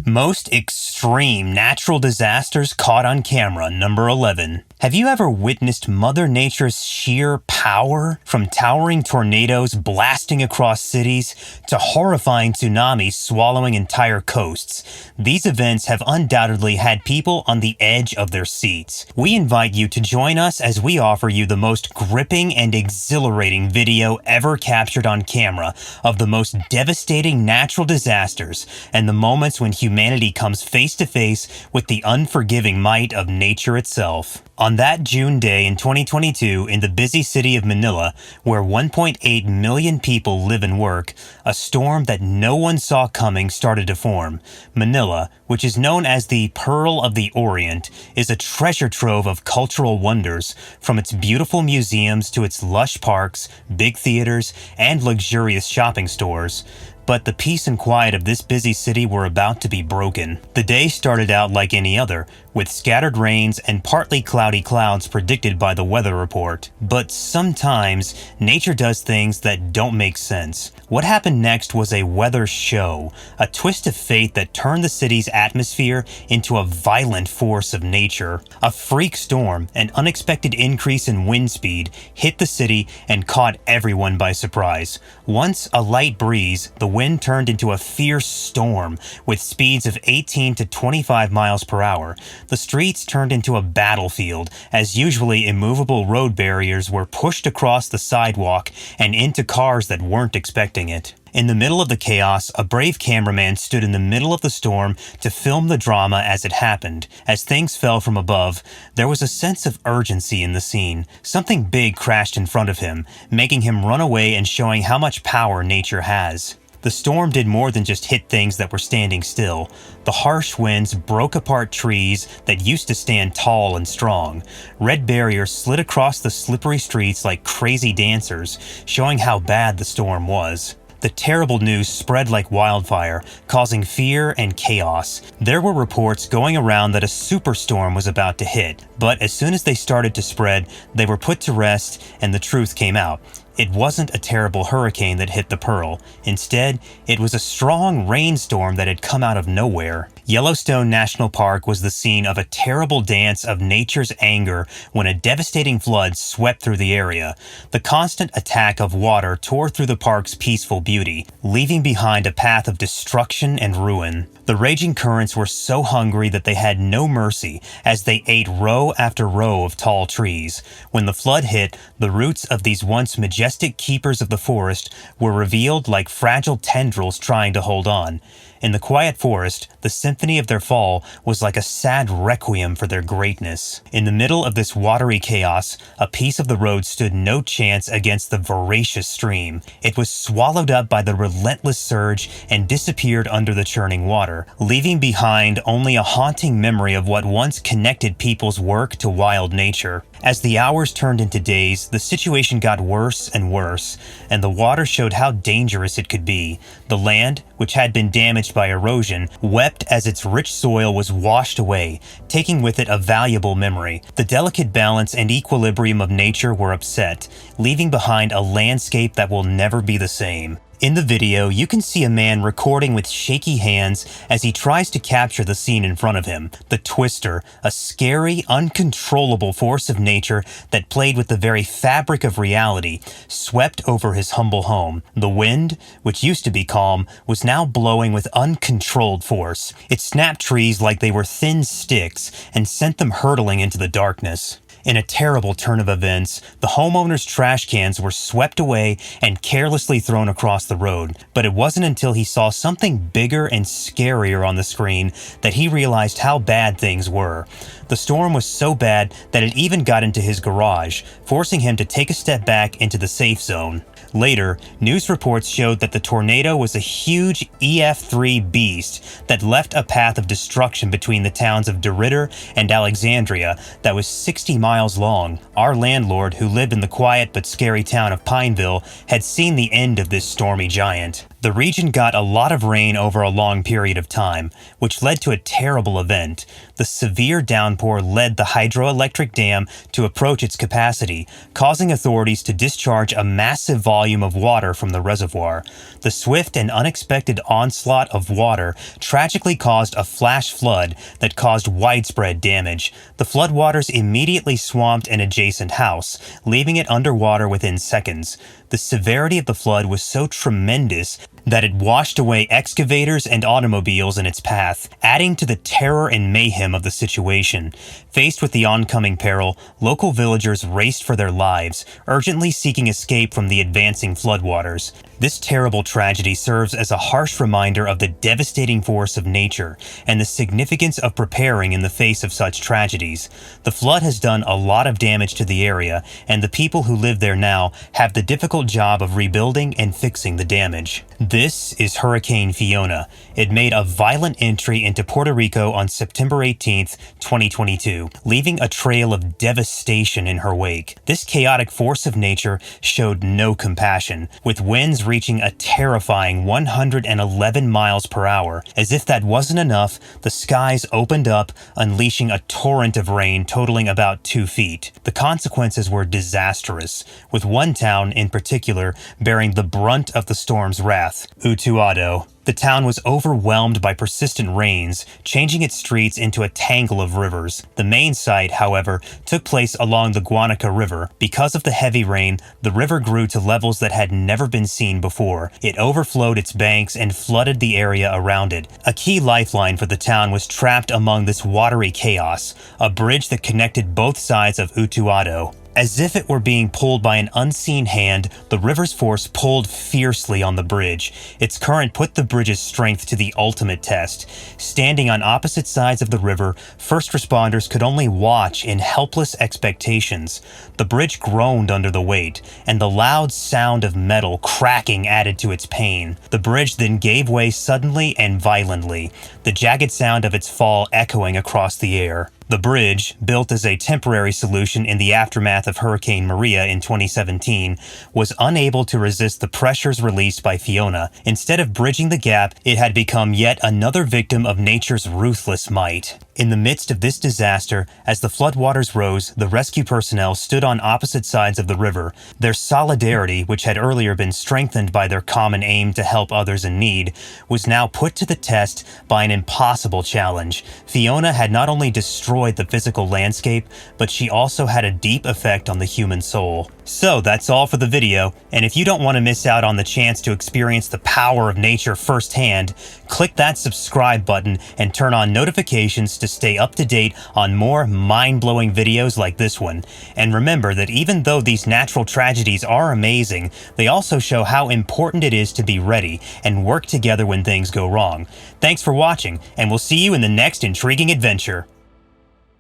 Most extreme natural disasters caught on camera, number 11. Have you ever witnessed Mother Nature's sheer power? From towering tornadoes blasting across cities to horrifying tsunamis swallowing entire coasts, these events have undoubtedly had people on the edge of their seats. We invite you to join us as we offer you the most gripping and exhilarating video ever captured on camera of the most devastating natural disasters and the moments when humanity comes face to face with the unforgiving might of nature itself. On that June day in 2022, in the busy city of Manila, where 1.8 million people live and work, a storm that no one saw coming started to form. Manila, which is known as the Pearl of the Orient, is a treasure trove of cultural wonders, from its beautiful museums to its lush parks, big theaters, and luxurious shopping stores. But the peace and quiet of this busy city were about to be broken. The day started out like any other, with scattered rains and partly cloudy clouds predicted by the weather report. But sometimes, nature does things that don't make sense. What happened next was a weather show, a twist of fate that turned the city's atmosphere into a violent force of nature. A freak storm, an unexpected increase in wind speed, hit the city and caught everyone by surprise. Once a light breeze, the wind turned into a fierce storm with speeds of 18 to 25 miles per hour. The streets turned into a battlefield, as usually immovable road barriers were pushed across the sidewalk and into cars that weren't expecting it. In the middle of the chaos, a brave cameraman stood in the middle of the storm to film the drama as it happened. As things fell from above, there was a sense of urgency in the scene. Something big crashed in front of him, making him run away and showing how much power nature has. The storm did more than just hit things that were standing still. The harsh winds broke apart trees that used to stand tall and strong. Red barriers slid across the slippery streets like crazy dancers, showing how bad the storm was. The terrible news spread like wildfire, causing fear and chaos. There were reports going around that a superstorm was about to hit, but as soon as they started to spread, they were put to rest and the truth came out. It wasn't a terrible hurricane that hit the Pearl. Instead, it was a strong rainstorm that had come out of nowhere. Yellowstone National Park was the scene of a terrible dance of nature's anger when a devastating flood swept through the area. The constant attack of water tore through the park's peaceful beauty, leaving behind a path of destruction and ruin. The raging currents were so hungry that they had no mercy as they ate row after row of tall trees. When the flood hit, the roots of these once majestic keepers of the forest were revealed like fragile tendrils trying to hold on. In the quiet forest, the symphony of their fall was like a sad requiem for their greatness. In the middle of this watery chaos, a piece of the road stood no chance against the voracious stream. It was swallowed up by the relentless surge and disappeared under the churning water, leaving behind only a haunting memory of what once connected people's work to wild nature. As the hours turned into days, the situation got worse and worse, and the water showed how dangerous it could be. The land, which had been damaged by erosion, wept as its rich soil was washed away, taking with it a valuable memory. The delicate balance and equilibrium of nature were upset, leaving behind a landscape that will never be the same. In the video, you can see a man recording with shaky hands as he tries to capture the scene in front of him. The Twister, a scary, uncontrollable force of nature that played with the very fabric of reality, swept over his humble home. The wind, which used to be calm, was now blowing with uncontrolled force. It snapped trees like they were thin sticks and sent them hurtling into the darkness. In a terrible turn of events, the homeowner's trash cans were swept away and carelessly thrown across the road. But it wasn't until he saw something bigger and scarier on the screen that he realized how bad things were. The storm was so bad that it even got into his garage, forcing him to take a step back into the safe zone. Later, news reports showed that the tornado was a huge EF3 beast that left a path of destruction between the towns of DeRidder and Alexandria that was 60 miles long. Our landlord, who lived in the quiet but scary town of Pineville, had seen the end of this stormy giant. The region got a lot of rain over a long period of time, which led to a terrible event. The severe downpour led the hydroelectric dam to approach its capacity, causing authorities to discharge a massive volume of water from the reservoir. The swift and unexpected onslaught of water tragically caused a flash flood that caused widespread damage. The floodwaters immediately swamped an adjacent house, leaving it underwater within seconds. The severity of the flood was so tremendous that it washed away excavators and automobiles in its path, adding to the terror and mayhem of the situation. Faced with the oncoming peril, local villagers raced for their lives, urgently seeking escape from the advancing floodwaters. This terrible tragedy serves as a harsh reminder of the devastating force of nature and the significance of preparing in the face of such tragedies. The flood has done a lot of damage to the area, and the people who live there now have the difficult job of rebuilding and fixing the damage. This is Hurricane Fiona. It made a violent entry into Puerto Rico on September 18, 2022, leaving a trail of devastation in her wake. This chaotic force of nature showed no compassion, with winds reaching a terrifying 111 miles per hour. As if that wasn't enough, the skies opened up, unleashing a torrent of rain totaling about 2 feet. The consequences were disastrous, with one town in particular bearing the brunt of the storm's wrath, Utuado. The town was overwhelmed by persistent rains, changing its streets into a tangle of rivers. The main site, however, took place along the Guanica River. Because of the heavy rain, the river grew to levels that had never been seen before. It overflowed its banks and flooded the area around it. A key lifeline for the town was trapped among this watery chaos, a bridge that connected both sides of Utuado. As if it were being pulled by an unseen hand, the river's force pulled fiercely on the bridge. Its current put the bridge's strength to the ultimate test. Standing on opposite sides of the river, first responders could only watch in helpless expectations. The bridge groaned under the weight, and the loud sound of metal cracking added to its pain. The bridge then gave way suddenly and violently, the jagged sound of its fall echoing across the air. The bridge, built as a temporary solution in the aftermath of Hurricane Maria in 2017, was unable to resist the pressures released by Fiona. Instead of bridging the gap, it had become yet another victim of nature's ruthless might. In the midst of this disaster, as the floodwaters rose, the rescue personnel stood on opposite sides of the river. Their solidarity, which had earlier been strengthened by their common aim to help others in need, was now put to the test by an impossible challenge. Fiona had not only destroyed the physical landscape, but she also had a deep effect on the human soul. So that's all for the video, and if you don't want to miss out on the chance to experience the power of nature firsthand, click that subscribe button and turn on notifications to stay up to date on more mind-blowing videos like this one. And remember that even though these natural tragedies are amazing, they also show how important it is to be ready and work together when things go wrong. Thanks for watching, and we'll see you in the next intriguing adventure.